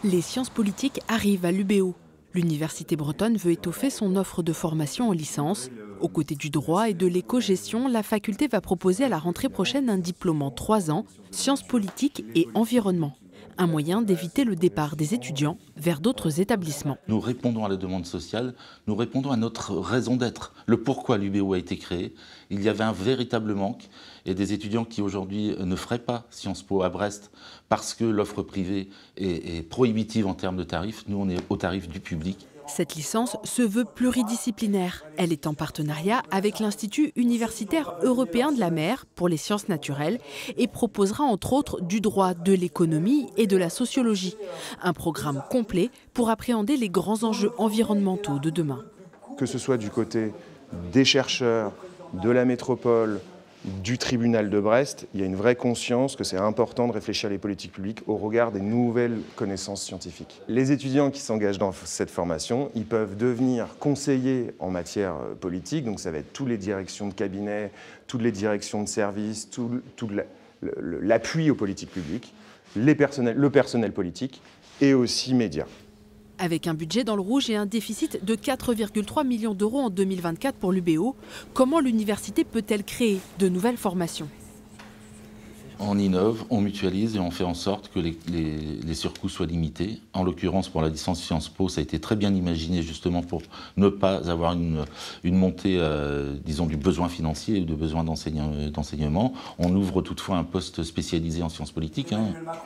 Les sciences politiques arrivent à l'UBO. L'université bretonne veut étoffer son offre de formation en licence. Aux côtés du droit et de l'éco-gestion, la faculté va proposer à la rentrée prochaine un diplôme en 3 ans, sciences politiques et environnement. Un moyen d'éviter le départ des étudiants vers d'autres établissements. Nous répondons à la demande sociale, nous répondons à notre raison d'être, le pourquoi l'UBO a été créé. Il y avait un véritable manque et des étudiants qui aujourd'hui ne feraient pas Sciences Po à Brest parce que l'offre privée est prohibitive en termes de tarifs. Nous, on est au tarif du public. Cette licence se veut pluridisciplinaire. Elle est en partenariat avec l'Institut universitaire européen de la mer pour les sciences naturelles et proposera entre autres du droit, de l'économie et de la sociologie. Un programme complet pour appréhender les grands enjeux environnementaux de demain. Que ce soit du côté des chercheurs, de la métropole, du tribunal de Brest, il y a une vraie conscience que c'est important de réfléchir les politiques publiques au regard des nouvelles connaissances scientifiques. Les étudiants qui s'engagent dans cette formation, ils peuvent devenir conseillers en matière politique, donc ça va être toutes les directions de cabinet, toutes les directions de service, tout l'appui aux politiques publiques, le personnel politique et aussi médias. Avec un budget dans le rouge et un déficit de 4,3 millions d'euros en 2024 pour l'UBO, comment l'université peut-elle créer de nouvelles formations ? On innove, on mutualise et on fait en sorte que les surcoûts soient limités. En l'occurrence, pour la licence Sciences Po, ça a été très bien imaginé justement pour ne pas avoir une montée, disons, du besoin financier ou de besoin d'enseignement. On ouvre toutefois un poste spécialisé en sciences politiques.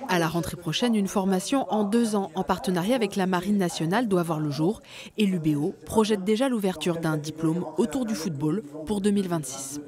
À la rentrée prochaine, une formation en 2 ans en partenariat avec la Marine nationale doit voir le jour. Et l'UBO projette déjà l'ouverture d'un diplôme autour du football pour 2026.